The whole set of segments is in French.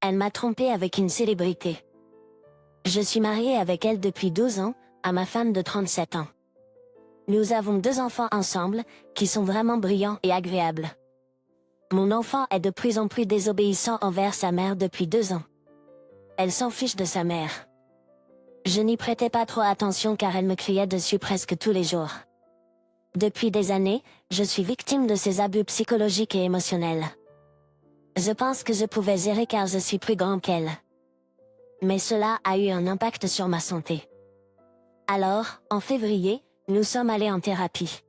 Elle m'a trompé avec une célébrité. Je suis mariée avec elle depuis 12 ans, à ma femme de 37 ans. Nous avons 2 enfants ensemble, qui sont vraiment brillants et agréables. Mon enfant est de plus en plus désobéissant envers sa mère depuis 2 ans. Elle s'en fiche de sa mère. Je n'y prêtais pas trop attention car elle me criait dessus presque tous les jours. Depuis des années, je suis victime de ces abus psychologiques et émotionnels. Je pense que je pouvais gérer car je suis plus grand qu'elle. Mais cela a eu un impact sur ma santé. Alors, en février, nous sommes allés en thérapie.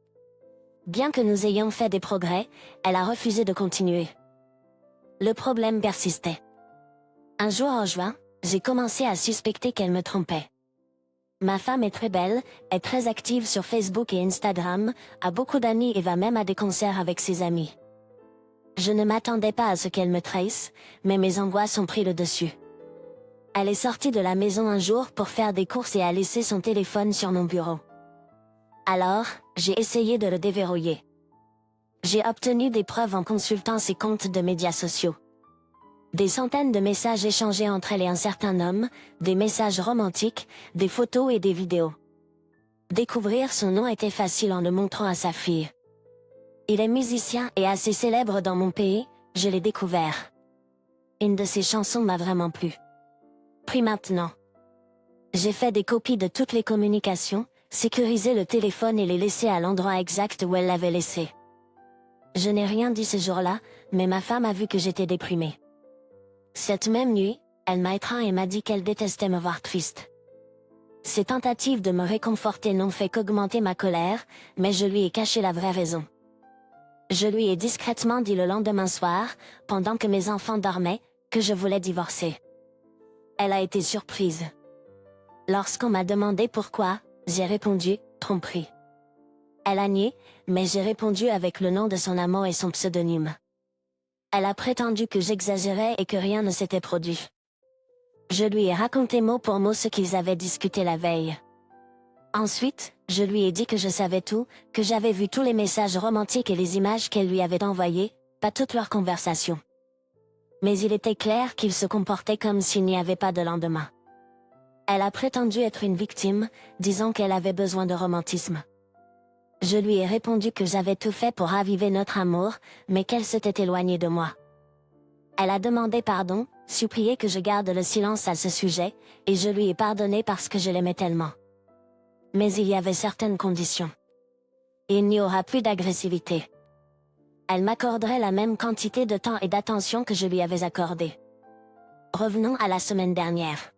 Bien que nous ayons fait des progrès, elle a refusé de continuer. Le problème persistait. Un jour en juin, j'ai commencé à suspecter qu'elle me trompait. Ma femme est très belle, est très active sur Facebook et Instagram, a beaucoup d'amis et va même à des concerts avec ses amis. Je ne m'attendais pas à ce qu'elle me trahisse, mais mes angoisses ont pris le dessus. Elle est sortie de la maison un jour pour faire des courses et a laissé son téléphone sur mon bureau. Alors, j'ai essayé de le déverrouiller. J'ai obtenu des preuves en consultant ses comptes de médias sociaux. Des centaines de messages échangés entre elle et un certain homme, des messages romantiques, des photos et des vidéos. Découvrir son nom était facile en le montrant à sa fille. Il est musicien et assez célèbre dans mon pays, je l'ai découvert. Une de ses chansons m'a vraiment plu. Puis maintenant. J'ai fait des copies de toutes les communications, sécurisé le téléphone et les laissé à l'endroit exact où elle l'avait laissé. Je n'ai rien dit ce jour-là, mais ma femme a vu que j'étais déprimée. Cette même nuit, elle m'a étreint et m'a dit qu'elle détestait me voir triste. Ces tentatives de me réconforter n'ont fait qu'augmenter ma colère, mais je lui ai caché la vraie raison. Je lui ai discrètement dit le lendemain soir, pendant que mes enfants dormaient, que je voulais divorcer. Elle a été surprise. Lorsqu'on m'a demandé pourquoi, j'ai répondu « tromperie ». Elle a nié, mais j'ai répondu avec le nom de son amant et son pseudonyme. Elle a prétendu que j'exagérais et que rien ne s'était produit. Je lui ai raconté mot pour mot ce qu'ils avaient discuté la veille. Ensuite, je lui ai dit que je savais tout, que j'avais vu tous les messages romantiques et les images qu'elle lui avait envoyés, pas toute leur conversation. Mais il était clair qu'il se comportait comme s'il n'y avait pas de lendemain. Elle a prétendu être une victime, disant qu'elle avait besoin de romantisme. Je lui ai répondu que j'avais tout fait pour raviver notre amour, mais qu'elle s'était éloignée de moi. Elle a demandé pardon, supplié que je garde le silence à ce sujet, et je lui ai pardonné parce que je l'aimais tellement. Mais il y avait certaines conditions. Il n'y aura plus d'agressivité. Elle m'accorderait la même quantité de temps et d'attention que je lui avais accordé. Revenons à la semaine dernière.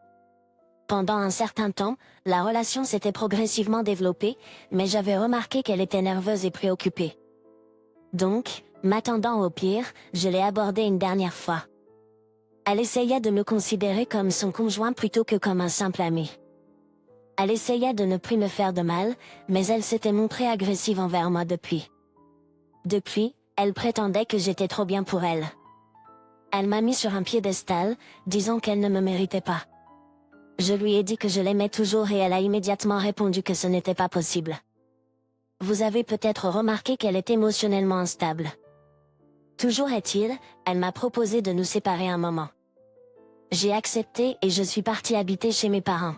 Pendant un certain temps, la relation s'était progressivement développée, mais j'avais remarqué qu'elle était nerveuse et préoccupée. Donc, m'attendant au pire, je l'ai abordée une dernière fois. Elle essayait de me considérer comme son conjoint plutôt que comme un simple ami. Elle essayait de ne plus me faire de mal, mais elle s'était montrée agressive envers moi depuis. Depuis, elle prétendait que j'étais trop bien pour elle. Elle m'a mis sur un piédestal, disant qu'elle ne me méritait pas. Je lui ai dit que je l'aimais toujours et elle a immédiatement répondu que ce n'était pas possible. Vous avez peut-être remarqué qu'elle est émotionnellement instable. Toujours est-il, elle m'a proposé de nous séparer un moment. J'ai accepté et je suis partie habiter chez mes parents.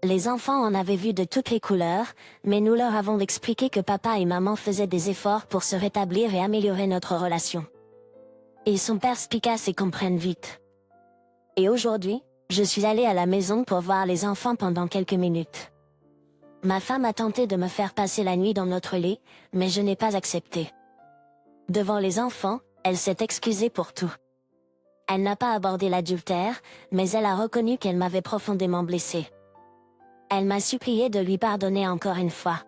Les enfants en avaient vu de toutes les couleurs, mais nous leur avons expliqué que papa et maman faisaient des efforts pour se rétablir et améliorer notre relation. Ils sont perspicaces et comprennent vite. Et aujourd'hui, je suis allée à la maison pour voir les enfants pendant quelques minutes. Ma femme a tenté de me faire passer la nuit dans notre lit, mais je n'ai pas accepté. Devant les enfants, elle s'est excusée pour tout. Elle n'a pas abordé l'adultère, mais elle a reconnu qu'elle m'avait profondément blessée. Elle m'a supplié de lui pardonner encore une fois.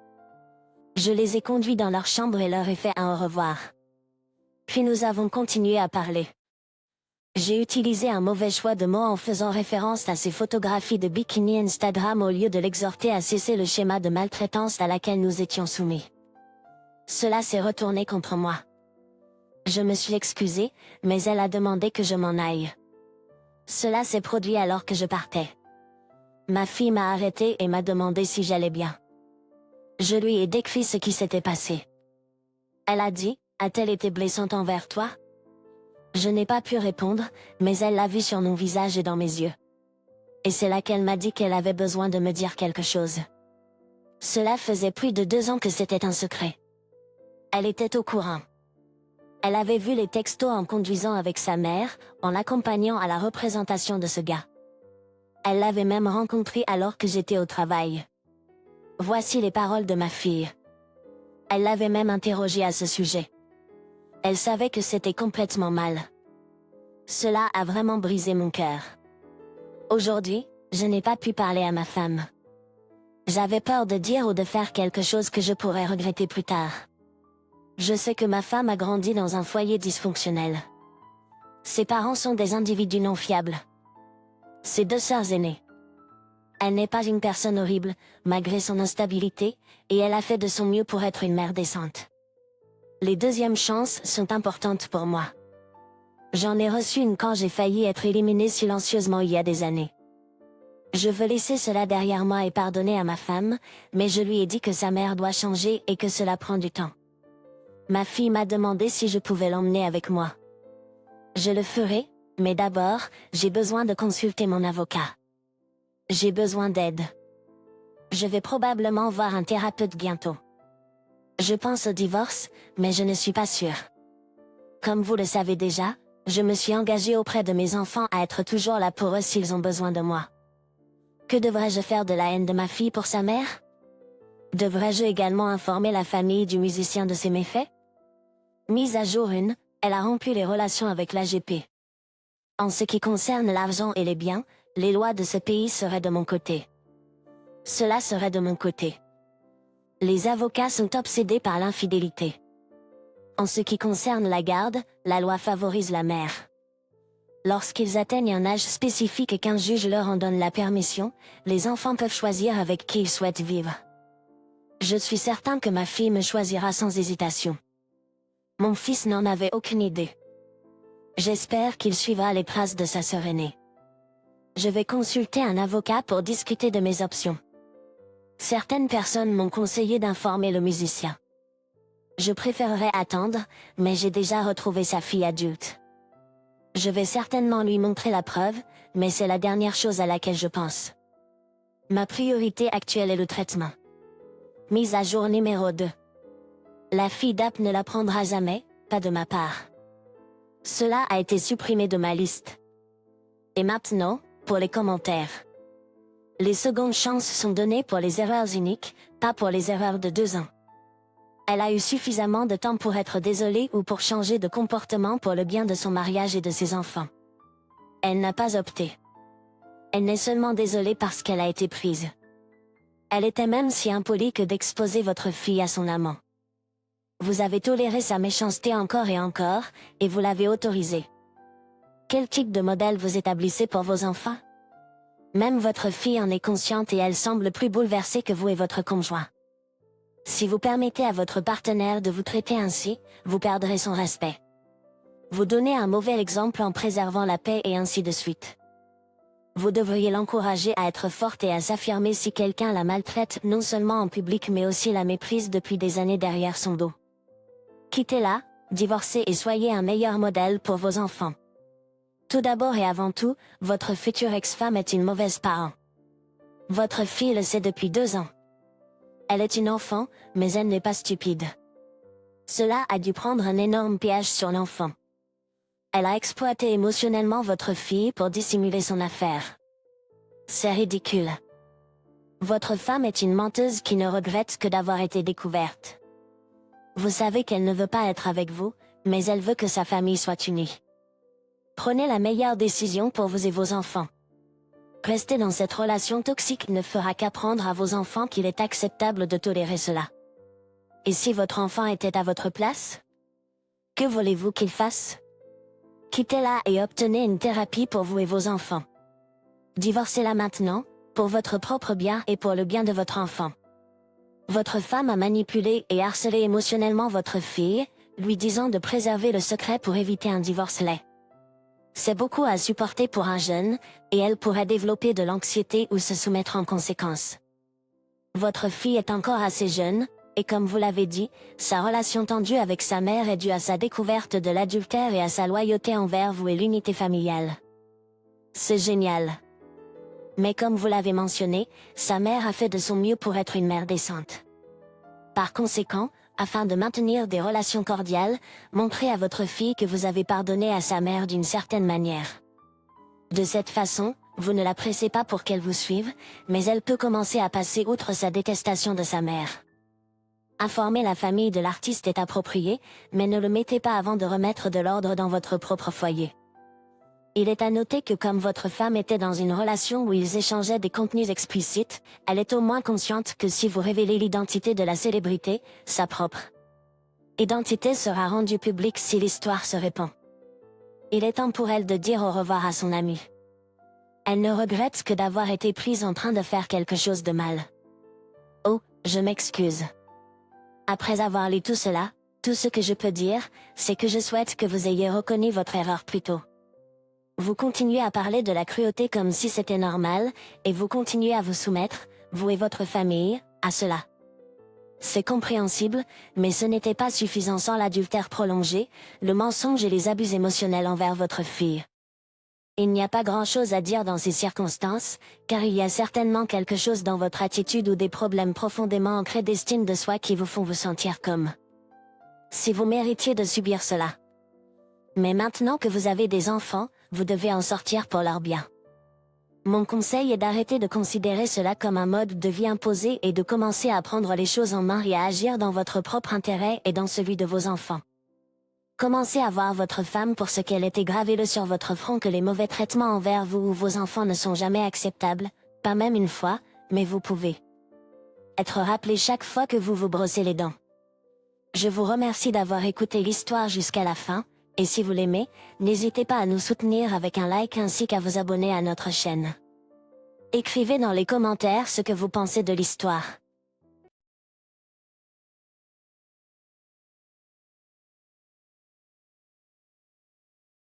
Je les ai conduits dans leur chambre et leur ai fait un au revoir. Puis nous avons continué à parler. J'ai utilisé un mauvais choix de mots en faisant référence à ses photographies de bikini Instagram au lieu de l'exhorter à cesser le schéma de maltraitance à laquelle nous étions soumis. Cela s'est retourné contre moi. Je me suis excusée, mais elle a demandé que je m'en aille. Cela s'est produit alors que je partais. Ma fille m'a arrêtée et m'a demandé si j'allais bien. Je lui ai décrit ce qui s'était passé. Elle a dit, a-t-elle été blessante envers toi? Je n'ai pas pu répondre, mais elle l'a vu sur mon visage et dans mes yeux. Et c'est là qu'elle m'a dit qu'elle avait besoin de me dire quelque chose. Cela faisait plus de 2 ans que c'était un secret. Elle était au courant. Elle avait vu les textos en conduisant avec sa mère, en l'accompagnant à la représentation de ce gars. Elle l'avait même rencontré alors que j'étais au travail. Voici les paroles de ma fille. Elle l'avait même interrogé à ce sujet. Elle savait que c'était complètement mal. Cela a vraiment brisé mon cœur. Aujourd'hui, je n'ai pas pu parler à ma femme. J'avais peur de dire ou de faire quelque chose que je pourrais regretter plus tard. Je sais que ma femme a grandi dans un foyer dysfonctionnel. Ses parents sont des individus non fiables. Ses 2 sœurs aînées. Elle n'est pas une personne horrible, malgré son instabilité, et elle a fait de son mieux pour être une mère décente. Les deuxièmes chances sont importantes pour moi. J'en ai reçu une quand j'ai failli être éliminée silencieusement il y a des années. Je veux laisser cela derrière moi et pardonner à ma femme, mais je lui ai dit que sa mère doit changer et que cela prend du temps. Ma fille m'a demandé si je pouvais l'emmener avec moi. Je le ferai, mais d'abord, j'ai besoin de consulter mon avocat. J'ai besoin d'aide. Je vais probablement voir un thérapeute bientôt. Je pense au divorce, mais je ne suis pas sûre. Comme vous le savez déjà, je me suis engagée auprès de mes enfants à être toujours là pour eux s'ils ont besoin de moi. Que devrais-je faire de la haine de ma fille pour sa mère? Devrais-je également informer la famille du musicien de ses méfaits? Mise à jour 1, elle a rompu les relations avec l'AGP. En ce qui concerne l'argent et les biens, les lois de ce pays seraient de mon côté. Cela serait de mon côté. Les avocats sont obsédés par l'infidélité. En ce qui concerne la garde, la loi favorise la mère. Lorsqu'ils atteignent un âge spécifique et qu'un juge leur en donne la permission, les enfants peuvent choisir avec qui ils souhaitent vivre. Je suis certain que ma fille me choisira sans hésitation. Mon fils n'en avait aucune idée. J'espère qu'il suivra les traces de sa sœur aînée. Je vais consulter un avocat pour discuter de mes options. Certaines personnes m'ont conseillé d'informer le musicien. Je préférerais attendre, mais j'ai déjà retrouvé sa fille adulte. Je vais certainement lui montrer la preuve, mais c'est la dernière chose à laquelle je pense. Ma priorité actuelle est le traitement. Mise à jour numéro 2. La fille d'App ne la prendra jamais, pas de ma part. Cela a été supprimé de ma liste. Et maintenant, pour les commentaires. Les secondes chances sont données pour les erreurs uniques, pas pour les erreurs de 2 ans. Elle a eu suffisamment de temps pour être désolée ou pour changer de comportement pour le bien de son mariage et de ses enfants. Elle n'a pas opté. Elle n'est seulement désolée parce qu'elle a été prise. Elle était même si impolie que d'exposer votre fille à son amant. Vous avez toléré sa méchanceté encore et encore, et vous l'avez autorisée. Quel type de modèle vous établissez pour vos enfants? Même votre fille en est consciente et elle semble plus bouleversée que vous et votre conjoint. Si vous permettez à votre partenaire de vous traiter ainsi, vous perdrez son respect. Vous donnez un mauvais exemple en préservant la paix et ainsi de suite. Vous devriez l'encourager à être forte et à s'affirmer si quelqu'un la maltraite non seulement en public mais aussi la méprise depuis des années derrière son dos. Quittez-la, divorcez et soyez un meilleur modèle pour vos enfants. Tout d'abord et avant tout, votre future ex-femme est une mauvaise parent. Votre fille le sait depuis 2 ans. Elle est une enfant, mais elle n'est pas stupide. Cela a dû prendre un énorme piège sur l'enfant. Elle a exploité émotionnellement votre fille pour dissimuler son affaire. C'est ridicule. Votre femme est une menteuse qui ne regrette que d'avoir été découverte. Vous savez qu'elle ne veut pas être avec vous, mais elle veut que sa famille soit unie. Prenez la meilleure décision pour vous et vos enfants. Rester dans cette relation toxique ne fera qu'apprendre à vos enfants qu'il est acceptable de tolérer cela. Et si votre enfant était à votre place? Que voulez-vous qu'il fasse? Quittez-la et obtenez une thérapie pour vous et vos enfants. Divorcez-la maintenant, pour votre propre bien et pour le bien de votre enfant. Votre femme a manipulé et harcelé émotionnellement votre fille, lui disant de préserver le secret pour éviter un divorce laid. C'est beaucoup à supporter pour un jeune, et elle pourrait développer de l'anxiété ou se soumettre en conséquence. Votre fille est encore assez jeune, Et comme vous l'avez dit, sa relation tendue avec sa mère est due à sa découverte de l'adultère et à sa loyauté envers vous et l'unité familiale. C'est génial. Mais comme vous l'avez mentionné, sa mère a fait de son mieux pour être une mère décente. Par conséquent, afin de maintenir des relations cordiales, montrez à votre fille que vous avez pardonné à sa mère d'une certaine manière. De cette façon, vous ne la pressez pas pour qu'elle vous suive, mais elle peut commencer à passer outre sa détestation de sa mère. Informer la famille de l'artiste est approprié, mais ne le mettez pas avant de remettre de l'ordre dans votre propre foyer. Il est à noter que comme votre femme était dans une relation où ils échangeaient des contenus explicites, elle est au moins consciente que si vous révélez l'identité de la célébrité, sa propre identité sera rendue publique si l'histoire se répand. Il est temps pour elle de dire au revoir à son ami. Elle ne regrette que d'avoir été prise en train de faire quelque chose de mal. Oh, je m'excuse. Après avoir lu tout cela, tout ce que je peux dire, c'est que je souhaite que vous ayez reconnu votre erreur plus tôt. Vous continuez à parler de la cruauté comme si c'était normal, et vous continuez à vous soumettre, vous et votre famille, à cela. C'est compréhensible, mais ce n'était pas suffisant sans l'adultère prolongé, le mensonge et les abus émotionnels envers votre fille. Il n'y a pas grand-chose à dire dans ces circonstances, car il y a certainement quelque chose dans votre attitude ou des problèmes profondément ancrés d'estime de soi qui vous font vous sentir comme si vous méritiez de subir cela. Mais maintenant que vous avez des enfants, vous devez en sortir pour leur bien. Mon conseil est d'arrêter de considérer cela comme un mode de vie imposé et de commencer à prendre les choses en main et à agir dans votre propre intérêt et dans celui de vos enfants. Commencez à voir votre femme pour ce qu'elle est et gravez-le sur votre front que les mauvais traitements envers vous ou vos enfants ne sont jamais acceptables, pas même une fois, mais vous pouvez être rappelé chaque fois que vous vous brossez les dents. Je vous remercie d'avoir écouté l'histoire jusqu'à la fin, et si vous l'aimez, n'hésitez pas à nous soutenir avec un like ainsi qu'à vous abonner à notre chaîne. Écrivez dans les commentaires ce que vous pensez de l'histoire.